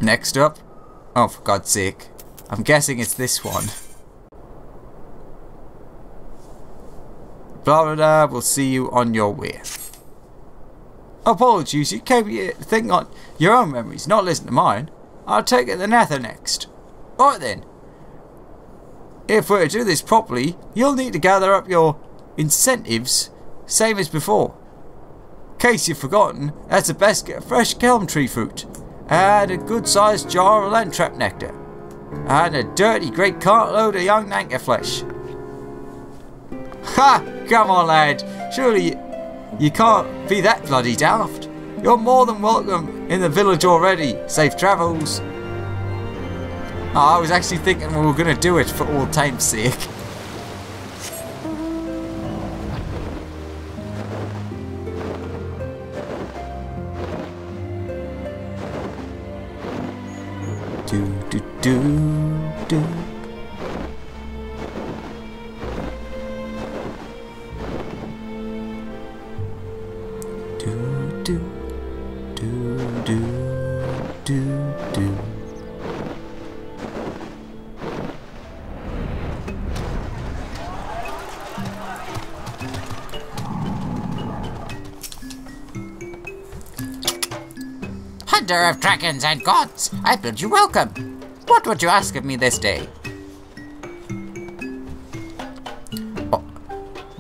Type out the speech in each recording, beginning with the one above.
next up? Oh, for God's sake. I'm guessing it's this one. Blah blah blah, we'll see you on your way. Apologies, you keep thinking on your own memories, not listen to mine. I'll take it the Nether next. Right then. If we're to do this properly, you'll need to gather up your incentives, same as before. In case you've forgotten, that's the best get fresh kelm tree fruit, and a good sized jar of landtrap nectar, and a dirty great cartload of young nanker flesh. Ha! Come on, lad. Surely you can't be that bloody daft. You're more than welcome in the village already. Safe travels. Oh, I was actually thinking we were going to do it for old time's sake. Do. Hunter of dragons and gods, I bid you welcome. What would you ask of me this day?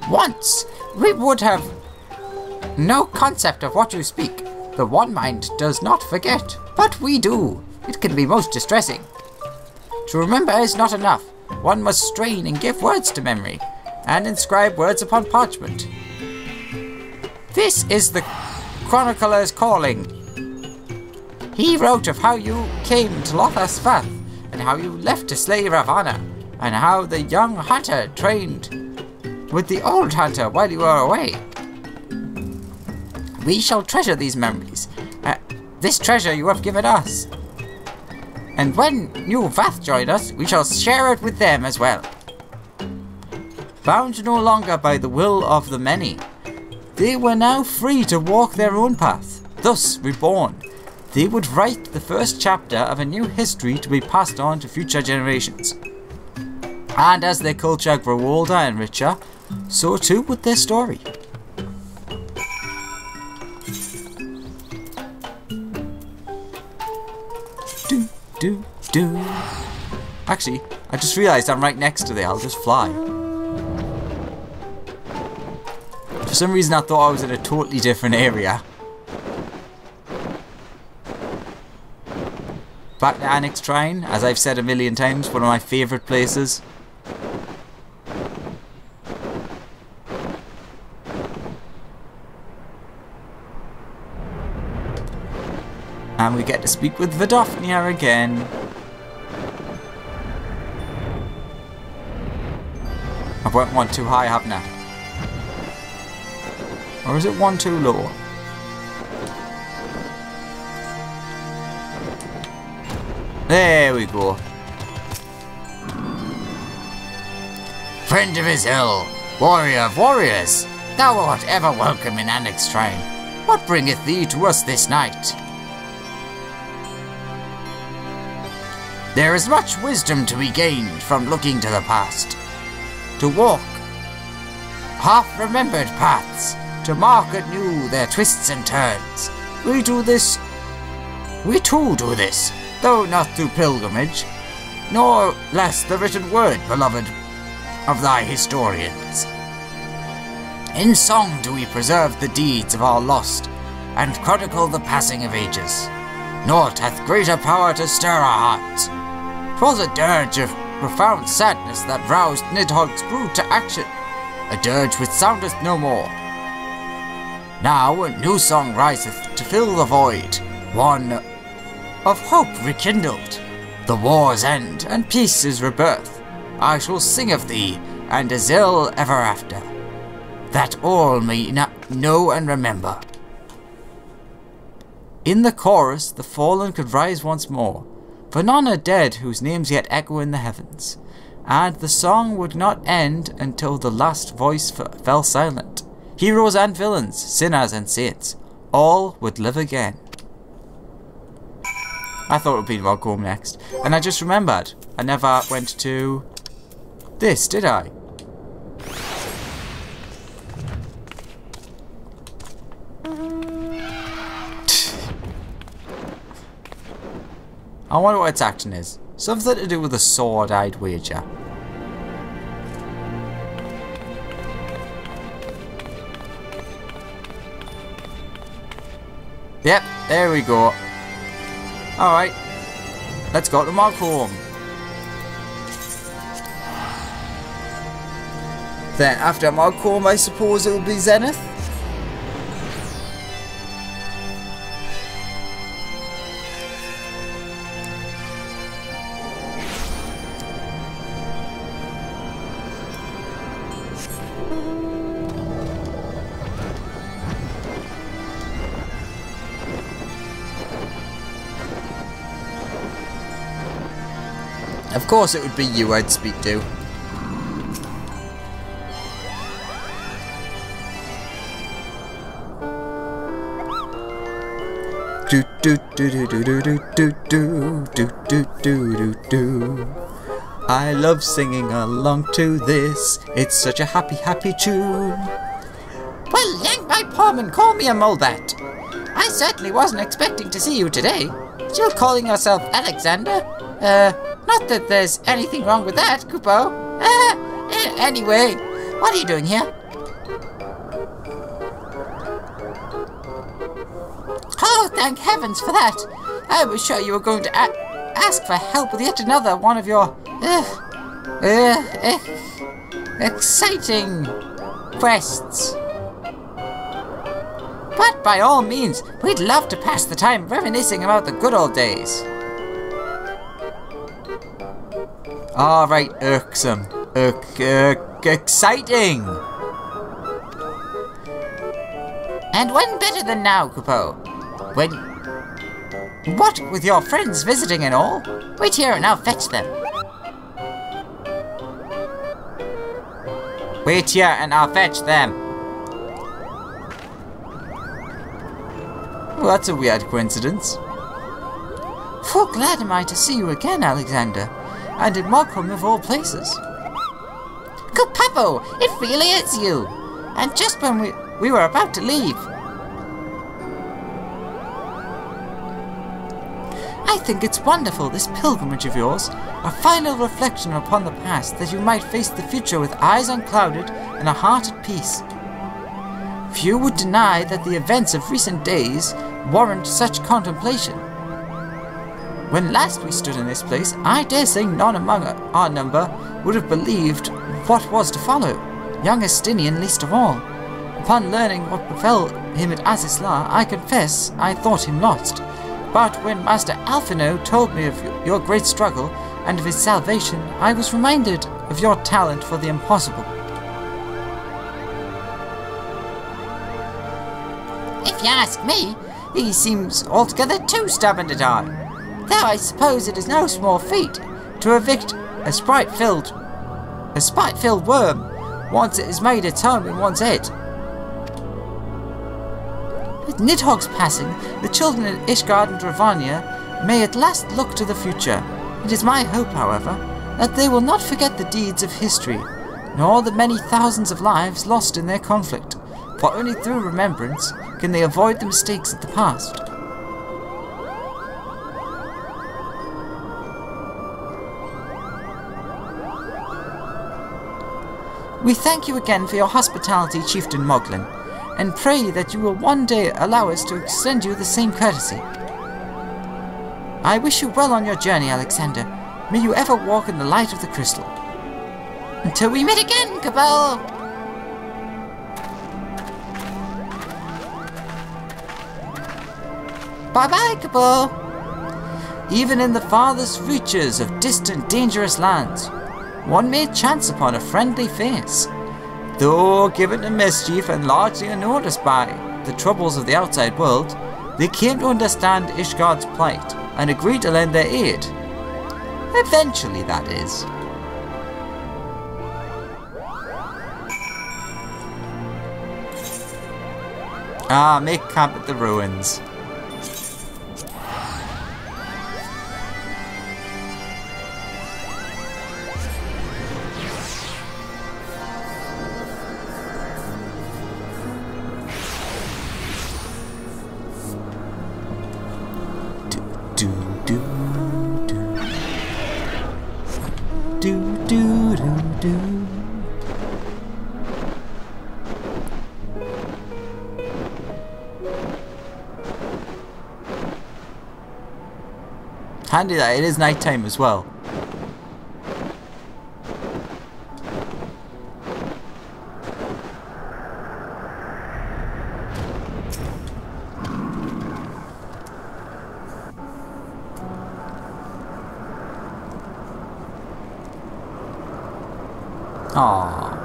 Once, we would have no concept of what you speak. The one mind does not forget, but we do. It can be most distressing. To remember is not enough. One must strain and give words to memory, and inscribe words upon parchment. This is the chronicler's calling. He wrote of how you came to Lothas Vath, and how you left to slay Ravana, and how the young hunter trained with the old hunter while you were away. We shall treasure these memories. This treasure you have given us. And when new Vath join us, we shall share it with them as well. Bound no longer by the will of the many, they were now free to walk their own path. Thus reborn, they would write the first chapter of a new history to be passed on to future generations. And as their culture grew older and richer, so too would their story. Do. Actually, I just realised I'm right next to there. I'll just fly. For some reason I thought I was in a totally different area. Back to Annex Shrine, as I've said a million times, one of my favourite places. And we get to speak with Vidofnir again. I've went one too high, haven't I? Or is it one too low? There we go. Friend of Azil, warrior of warriors, thou art ever welcome in Annex Shrine. What bringeth thee to us this night? There is much wisdom to be gained from looking to the past. To walk half-remembered paths, to mark anew their twists and turns. We too do this, though not through pilgrimage, nor less the written word, beloved of thy historians. In song do we preserve the deeds of our lost, and chronicle the passing of ages. Naught hath greater power to stir our hearts. 'Twas a dirge of profound sadness that roused Nidhogg's brood to action, a dirge which soundeth no more. Now a new song riseth to fill the void, one of hope rekindled. The war's end and peace is rebirth. I shall sing of thee and Azil ever after, that all may know and remember. In the chorus the fallen could rise once more, for none are dead whose names yet echo in the heavens, and the song would not end until the last voice fell silent. Heroes and villains, sinners and saints, all would live again. I thought it would be Nidhogg next. And I just remembered. I never went to this, did I? I wonder what its action is. Something to do with a sword, I'd wager. Yep, there we go. Alright. Let's go to Malcolm. Then after Malcolm, I suppose it will be Zenith. Of course it would be you I'd speak to. Do do do do do do do do do do do do do. I love singing along to this. It's such a happy, happy tune. Well, yank my palm and call me a mulbat. I certainly wasn't expecting to see you today. Still calling yourself Alexander? Not that there's anything wrong with that, Kupo. Anyway, what are you doing here? Oh, thank heavens for that. I was sure you were going to ask for help with yet another one of your exciting quests. But by all means, we'd love to pass the time reminiscing about the good old days. Alright, irksome. Exciting! And when better than now, Kupo? When... What with your friends visiting and all? Wait here and I'll fetch them. Wait here and I'll fetch them. Well, that's a weird coincidence. Full glad am I to see you again, Alexander. And in Malcolm of all places. Kupapo, it really is you. And just when we were about to leave. I think it's wonderful, this pilgrimage of yours. A final reflection upon the past, that you might face the future with eyes unclouded and a heart at peace. Few would deny that the events of recent days warrant such contemplation. When last we stood in this place, I dare say none among our number would have believed what was to follow, young Estinian least of all. Upon learning what befell him at Azisla, I confess I thought him lost. But when Master Alphino told me of your great struggle and of his salvation, I was reminded of your talent for the impossible. If you ask me, he seems altogether too stubborn at heart. Though I suppose it is no small feat to evict a spite-filled worm once it has made its home in one's head. With Nidhogg's passing, the children in Ishgard and Dravania may at last look to the future. It is my hope, however, that they will not forget the deeds of history, nor the many thousands of lives lost in their conflict, for only through remembrance can they avoid the mistakes of the past. We thank you again for your hospitality, Chieftain Moglin, and pray that you will one day allow us to extend you the same courtesy. I wish you well on your journey, Alexander. May you ever walk in the light of the crystal. Until we meet again, Cabal! Bye-bye, Cabal! Even in the farthest reaches of distant, dangerous lands, one may chance upon a friendly face. Though given to mischief and largely unnoticed by the troubles of the outside world, they came to understand Ishgard's plight and agreed to lend their aid. Eventually, that is. Make camp at the ruins. do. Handy that it is night time as well. Aww.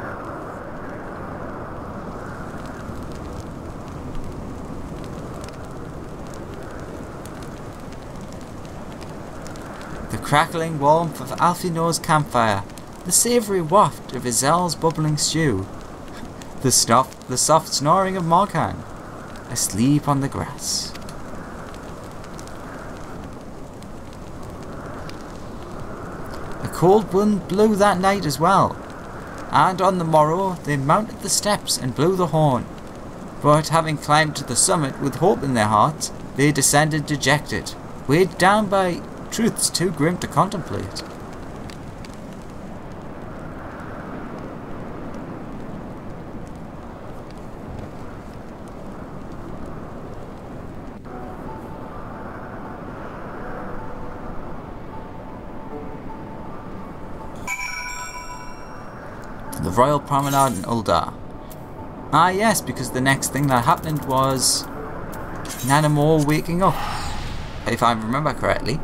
The crackling warmth of Alfino's campfire, the savoury waft of Izel's bubbling stew, the soft snoring of Morkan, asleep on the grass. A cold wind blew that night as well, and on the morrow they mounted the steps and blew the horn. But having climbed to the summit with hope in their hearts, they descended dejected, weighed down by truths too grim to contemplate. The Royal Promenade in Uldar. Ah yes, because the next thing that happened was Nanamor waking up, if I remember correctly.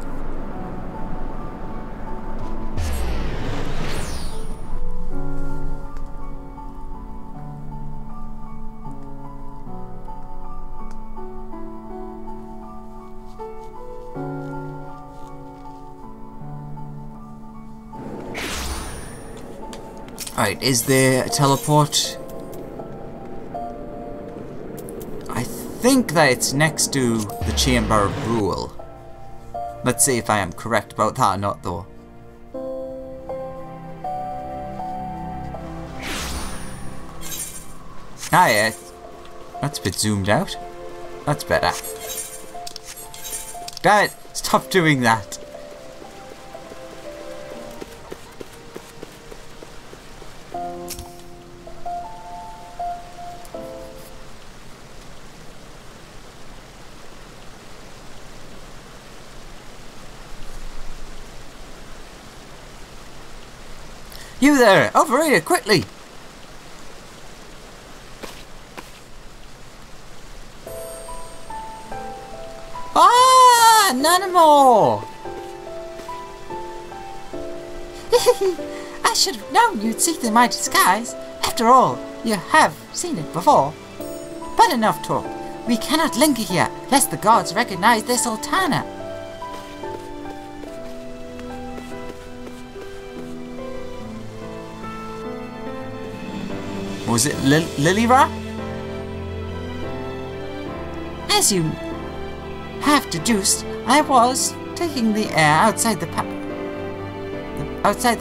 Right, is there a teleport? I think that it's next to the Chamber of Rule. Let's see if I am correct about that or not though. Ah yeah, that's a bit zoomed out. That's better. Dad, stop doing that. You there! Over here, quickly! Ah! Nanamor! I should have known you'd seek in my disguise. After all, you have seen it before. But enough talk. We cannot linger here, lest the gods recognize their sultana. Was it Lilira? As you have deduced, I was taking the air outside the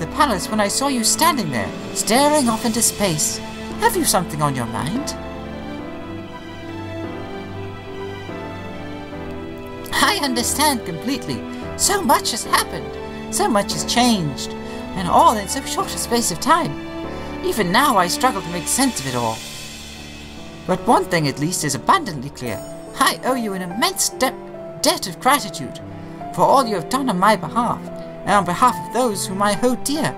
palace when I saw you standing there, staring off into space. Have you something on your mind? I understand completely. So much has happened, so much has changed, and all in so short a space of time. Even now I struggle to make sense of it all. But one thing at least is abundantly clear. I owe you an immense debt of gratitude for all you have done on my behalf, and on behalf of those whom I hold dear.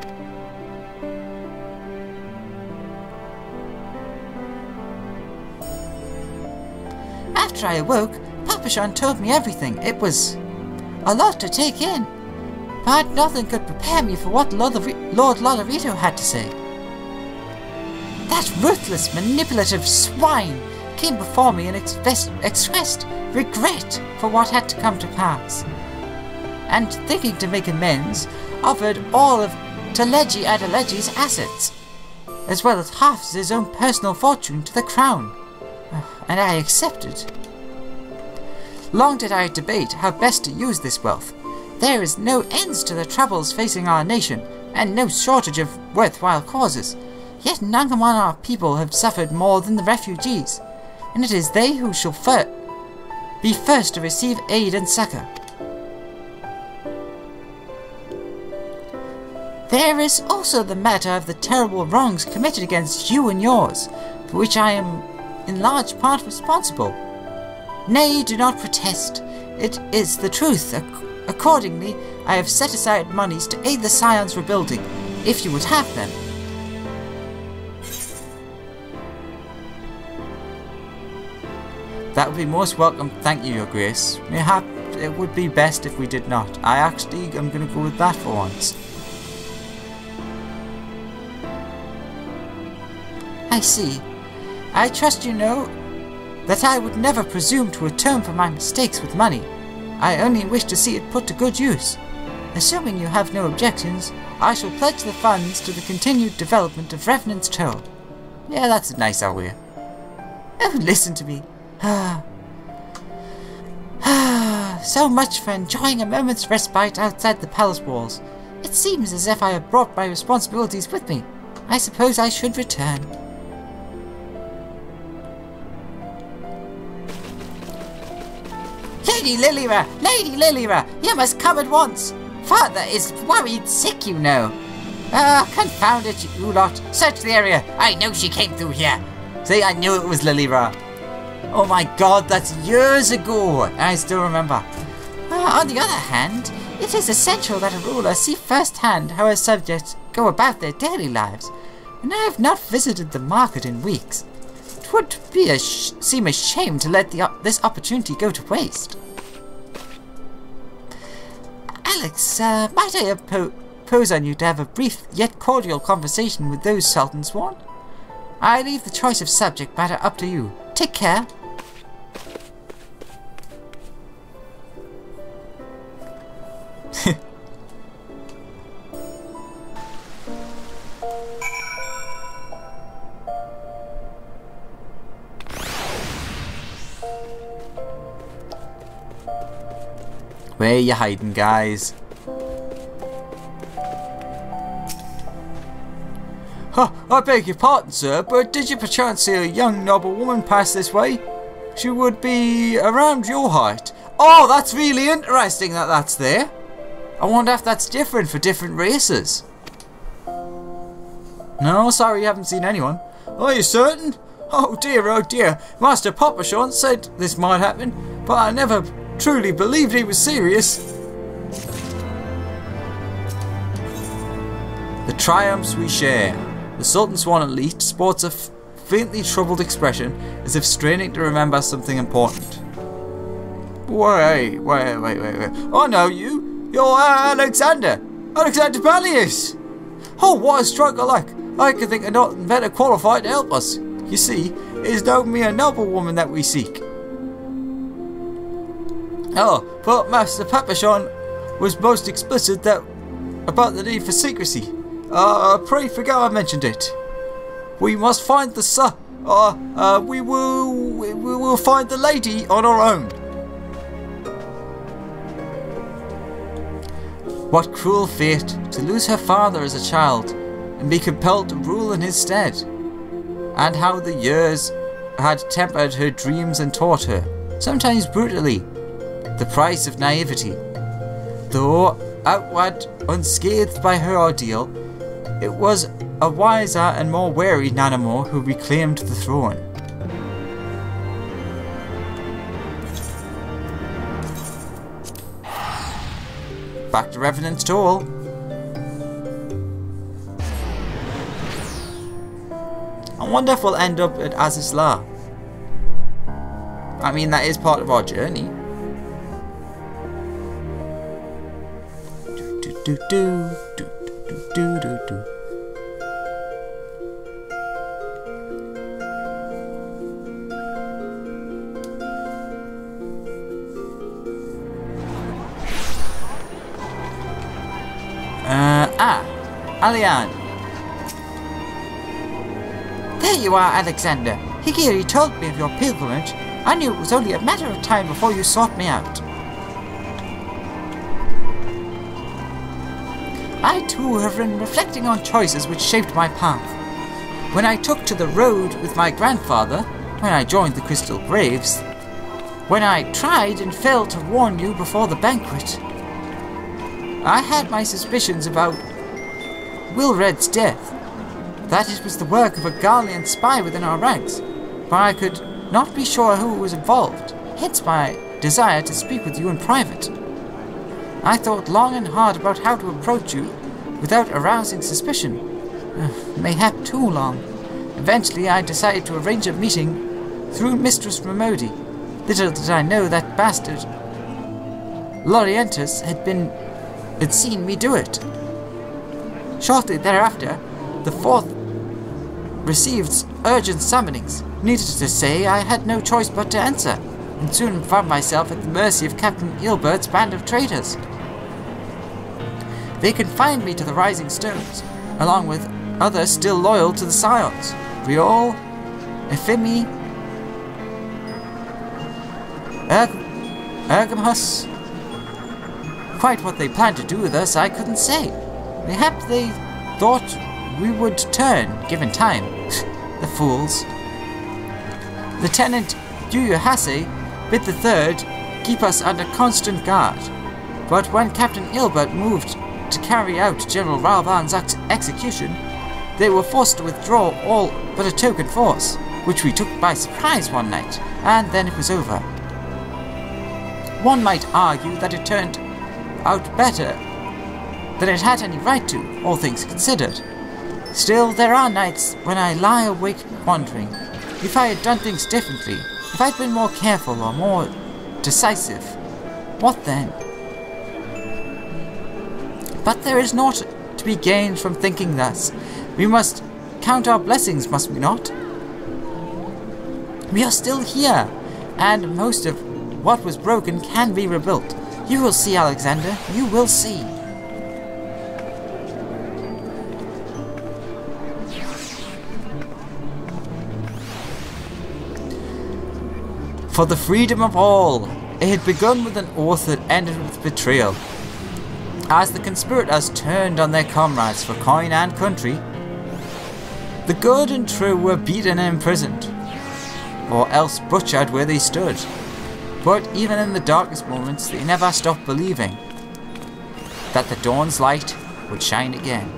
After I awoke, Papashan told me everything. It was a lot to take in, but nothing could prepare me for what Lord Lolorito had to say. That ruthless, manipulative swine came before me and expressed regret for what had to come to pass, and thinking to make amends, offered all of Teleji Adeleji's assets, as well as half of his own personal fortune to the crown, and I accepted. Long did I debate how best to use this wealth. There is no ends to the troubles facing our nation, and no shortage of worthwhile causes. Yet none among our people have suffered more than the refugees, and it is they who shall be first to receive aid and succor. There is also the matter of the terrible wrongs committed against you and yours, for which I am in large part responsible. Nay, do not protest. It is the truth. Accordingly, I have set aside monies to aid the Scion's rebuilding, if you would have them. That would be most welcome, thank you, Your Grace. Mayhap it would be best if we did not. I actually am going to go with that for once. I see. I trust you know that I would never presume to atone for my mistakes with money. I only wish to see it put to good use. Assuming you have no objections, I shall pledge the funds to the continued development of Revenant's Toll. Yeah, that's a nice idea. Oh, listen to me. So much for enjoying a moment's respite outside the palace walls. It seems as if I have brought my responsibilities with me. I suppose I should return. Lady Lilira! Lady Lilira! You must come at once! Father is worried sick, you know. Confound it, you lot. Search the area. I know she came through here. See, I knew it was Lilira. Oh my god, that's years ago. I still remember. On the other hand, it is essential that a ruler see firsthand how her subjects go about their daily lives, and I have not visited the market in weeks. It would be seem a shame to let this opportunity go to waste. Alex, might I impose on you to have a brief yet cordial conversation with those Sultan sworn? I leave the choice of subject matter up to you. Take care. Where are you hiding, guys? I beg your pardon, sir, but did you perchance see a young noble woman pass this way? She would be around your height. Oh, that's really interesting that that's there. I wonder if that's different for different races. No, sorry, you haven't seen anyone. Are you certain? Oh dear, Master Papachon said this might happen, but I never truly believed he was serious. The triumphs we share. The Sultan Swan Elite sports a faintly troubled expression, as if straining to remember something important. Wait. Oh no, you're Alexander Palius. Oh, what a strike I like. I can think of nothing better qualified to help us. You see, it is no mere noble woman that we seek. Oh, but Master Papachon was most explicit about the need for secrecy. Pray forget I mentioned it. We must find the we will find the lady on our own. What cruel fate to lose her father as a child and be compelled to rule in his stead. And how the years had tempered her dreams and taught her, sometimes brutally, the price of naivety. Though outward unscathed by her ordeal, it was a wiser and more wary Nanamo who reclaimed the throne. Back to Revenant's Toll. I wonder if we'll end up at Azizla. I mean, that is part of our journey. Alian. There you are, Alexander. Higiri told me of your pilgrimage. I knew it was only a matter of time before you sought me out. I too have been reflecting on choices which shaped my path. When I took to the road with my grandfather, when I joined the Crystal Graves, when I tried and failed to warn you before the banquet, I had my suspicions about Wilred's death, that it was the work of a Garlean spy within our ranks, but I could not be sure who was involved, hence my desire to speak with you in private. I thought long and hard about how to approach you without arousing suspicion. Mayhap too long. Eventually I decided to arrange a meeting through Mistress Ramodi. Little did I know that bastard Lorientus had seen me do it. Shortly thereafter, the fourth received urgent summonings. Needless to say, I had no choice but to answer, and soon found myself at the mercy of Captain Ilbert's band of traitors. They confined me to the Rising Stones, along with others still loyal to the Scions. Riol, Ephemi, Ergamhus. Quite what they planned to do with us, I couldn't say. Mayhap they thought we would turn, given time. The fools. Lieutenant Yuyuhase bid the Third keep us under constant guard, but when Captain Ilbert moved to carry out General Ralvan's execution, they were forced to withdraw all but a token force, which we took by surprise one night, and then it was over. One might argue that it turned out better than it had any right to, all things considered. Still, there are nights when I lie awake wondering if I had done things differently, if I'd been more careful or more decisive. What then? But there is naught to be gained from thinking thus. We must count our blessings, must we not? We are still here, and most of what was broken can be rebuilt. You will see, Alexander, you will see. For the freedom of all, it had begun with an oath that ended with betrayal. As the conspirators turned on their comrades for coin and country, the good and true were beaten and imprisoned, or else butchered where they stood. But even in the darkest moments, they never stopped believing that the dawn's light would shine again.